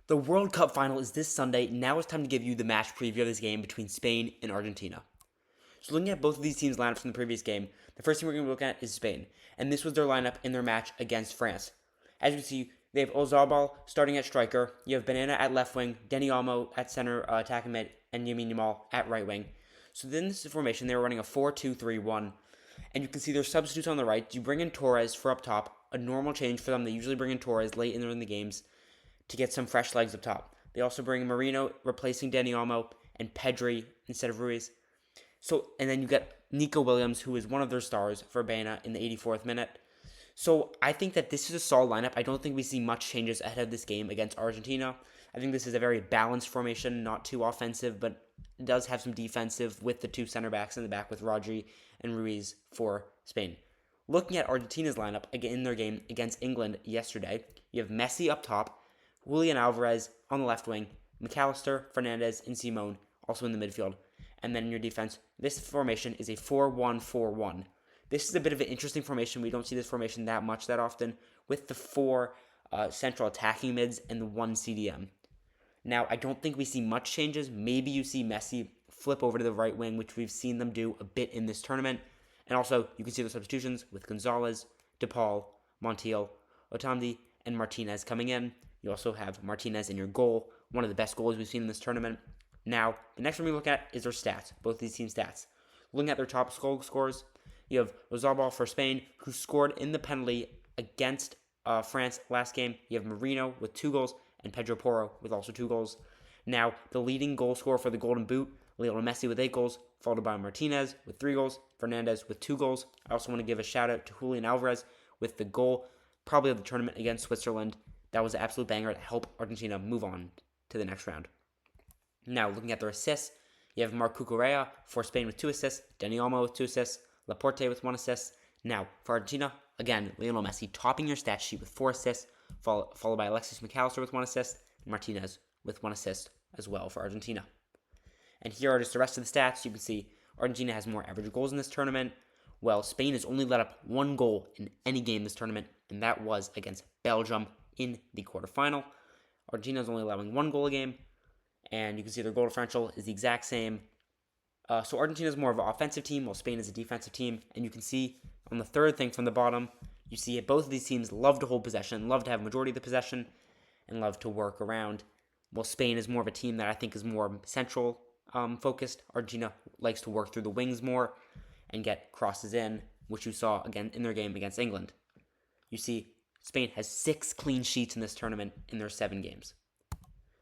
The World Cup final is this Sunday. Now it's time to give you the match preview of this game between Spain and Argentina. So looking at both of these teams' lineups from the previous game, the first team we're going to look at is Spain. And this was their lineup in their match against France. As you can see, they have Ozabal starting at striker. You have Banana at left wing, Dani Olmo at center attacking mid, and Lamine Yamal at right wing. So then this formation, they were running a 4-2-3-1. And you can see their substitutes on the right. You bring in Torres for up top, a normal change for them. They usually bring in Torres late in the games to get some fresh legs up top. They also bring Marino replacing Dani Olmo and Pedri instead of Ruiz. And then you get Nico Williams, who is one of their stars for Baena in the 84th minute. So I think that this is a solid lineup. I don't think we see much changes ahead of this game against Argentina. I think this is a very balanced formation, not too offensive, but it does have some defensive with the two center backs in the back with Rodri and Ruiz for Spain. Looking at Argentina's lineup again in their game against England yesterday, you have Messi up top, Julian Alvarez on the left wing, McAllister, Fernandez, and Simone also in the midfield. And then in your defense, this formation is a 4-1-4-1. This is a bit of an interesting formation. We don't see this formation that often with the four central attacking mids and the one CDM. Now, I don't think we see much changes. Maybe you see Messi flip over to the right wing, which we've seen them do a bit in this tournament. And also, you can see the substitutions with Gonzalez, DePaul, Montiel, Otamendi, and Martinez coming in. You also have Martinez in your goal, one of the best goals we've seen in this tournament. Now, the next one we look at is their stats, both these team stats. Looking at their top goal scorers, you have Ozabal for Spain, who scored in the penalty against France last game. You have Marino with 2 goals, and Pedro Porro with also 2 goals. Now, the leading goal scorer for the Golden Boot, Lionel Messi with 8 goals, followed by Martinez with 3 goals, Fernandez with 2 goals. I also want to give a shout out to Julian Alvarez with the goal, probably of the tournament against Switzerland. That was an absolute banger to help Argentina move on to the next round. Now, looking at their assists, you have Marc Cucurella for Spain with 2 assists, Dani Olmo with 2 assists, Laporte with 1 assist. Now, for Argentina, again, Lionel Messi topping your stat sheet with 4 assists, followed by Alexis McAllister with 1 assist, and Martinez with 1 assist as well for Argentina. And here are just the rest of the stats. You can see Argentina has more average goals in this tournament, while Spain has only let up 1 goal in any game this tournament, and that was against Belgium in the quarterfinal. Argentina is only allowing 1 goal a game, and you can see their goal differential is the exact same. So Argentina is more of an offensive team, while Spain is a defensive team. And you can see on the third thing from the bottom, you see both of these teams love to hold possession, love to have majority of the possession, and love to work around. While Spain is more of a team that I think is more central focused. Argentina likes to work through the wings more and get crosses in, which you saw again in their game against England. You see Spain has 6 clean sheets in this tournament in their 7 games.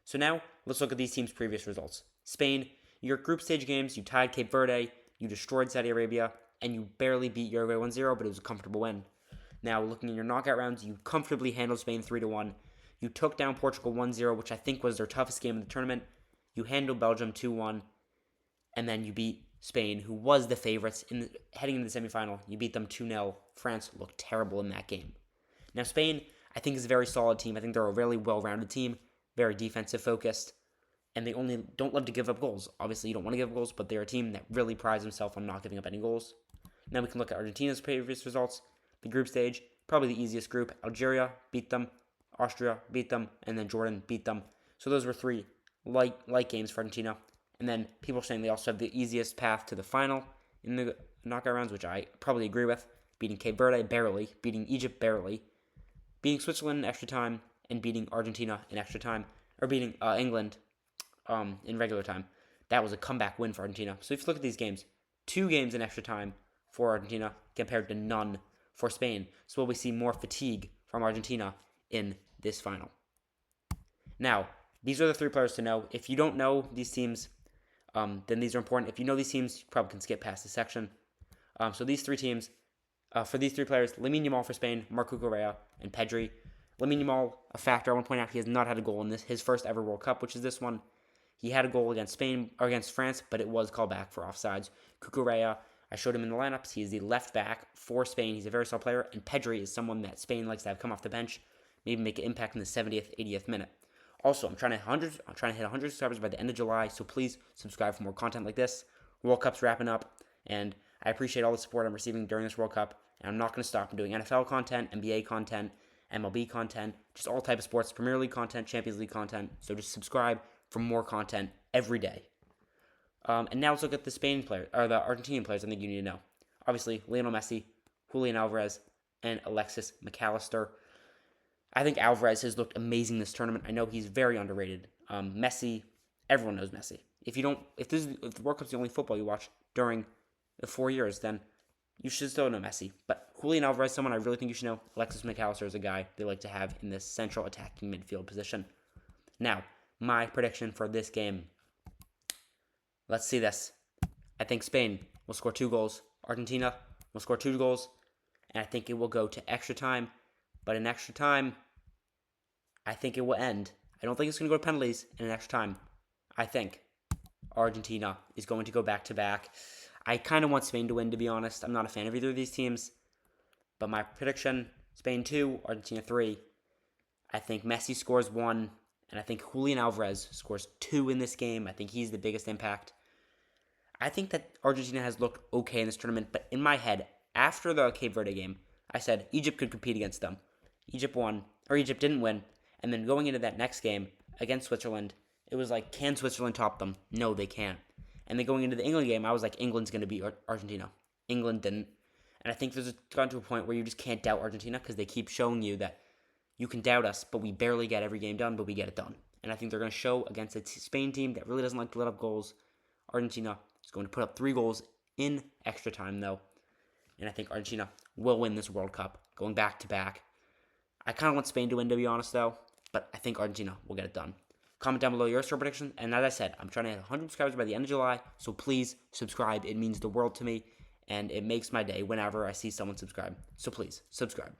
So now, let's look at these teams' previous results. Spain, your group stage games, you tied Cape Verde, you destroyed Saudi Arabia, and you barely beat Uruguay 1-0, but it was a comfortable win. Now, looking at your knockout rounds, you comfortably handled Spain 3-1. You took down Portugal 1-0, which I think was their toughest game of the tournament. You handled Belgium 2-1, and then you beat Spain, who was the favorites heading into the semifinal. You beat them 2-0. France looked terrible in that game. Now, Spain, I think, is a very solid team. I think they're a really well-rounded team, very defensive focused, and they only don't love to give up goals. Obviously, you don't want to give up goals, but they're a team that really prides themselves on not giving up any goals. Now we can look at Argentina's previous results. The group stage, probably the easiest group. Algeria beat them, Austria beat them, and then Jordan beat them. So those were 3 light games for Argentina. And then people are saying they also have the easiest path to the final in the knockout rounds, which I probably agree with. Beating Cape Verde barely, beating Egypt barely, beating Switzerland in extra time, and beating Argentina in extra time, or beating England in regular time. That was a comeback win for Argentina. So if you look at these games, 2 games in extra time for Argentina compared to none for Spain. So will we see more fatigue from Argentina in this final? Now, these are the 3 players to know. If you don't know these teams, then these are important. If you know these teams, you probably can skip past this section. So these 3 teams, for these 3 players, Lamine Yamal for Spain, Marc Cucurella, and Pedri. Lamine Yamal, a factor. I want to point out he has not had a goal in his first ever World Cup, which is this one. He had a goal against Spain or against France, but it was called back for offsides. Cucurella, I showed him in the lineups. He is the left back for Spain. He's a very solid player, and Pedri is someone that Spain likes to have come off the bench, maybe make an impact in the 70th, 80th minute. Also, I'm trying to hit 100 subscribers by the end of July, so please subscribe for more content like this. World Cup's wrapping up, and I appreciate all the support I'm receiving during this World Cup, and I'm not going to stop. I'm doing NFL content, NBA content, MLB content, just all type of sports, Premier League content, Champions League content. So just subscribe for more content every day. And now let's look at the Spain player or the Argentinian players I think you need to know. Obviously, Lionel Messi, Julian Alvarez, and Alexis McAllister. I think Alvarez has looked amazing this tournament. I know he's very underrated. Messi, everyone knows Messi. If the World Cup's the only football you watch during the 4 years, then you should still know Messi. But Julian Alvarez, someone I really think you should know. Alexis McAllister is a guy they like to have in this central attacking midfield position. Now, my prediction for this game. Let's see this. I think Spain will score 2 goals. Argentina will score 2 goals. And I think it will go to extra time. But in extra time, I think it will end. I don't think it's going to go to penalties in an extra time. I think Argentina is going to go back-to-back. I kind of want Spain to win, to be honest. I'm not a fan of either of these teams. But my prediction, Spain 2, Argentina 3. I think Messi scores 1. And I think Julian Alvarez scores 2 in this game. I think he's the biggest impact. I think that Argentina has looked okay in this tournament. But in my head, after the Cape Verde game, I said Egypt could compete against them. Egypt didn't win. And then going into that next game against Switzerland, it was like, can Switzerland top them? No, they can't. And then going into the England game, I was like, England's going to beat Argentina. England didn't. And I think there's gotten to a point where you just can't doubt Argentina because they keep showing you that you can doubt us, but we barely get every game done, but we get it done. And I think they're going to show against a Spain team that really doesn't like to let up goals. Argentina is going to put up 3 goals in extra time, though. And I think Argentina will win this World Cup, going back-to-back. I kind of want Spain to win, to be honest, though. But I think Argentina will get it done. Comment down below your score prediction. And as I said, I'm trying to hit 100 subscribers by the end of July. So please subscribe. It means the world to me. And it makes my day whenever I see someone subscribe. So please, subscribe.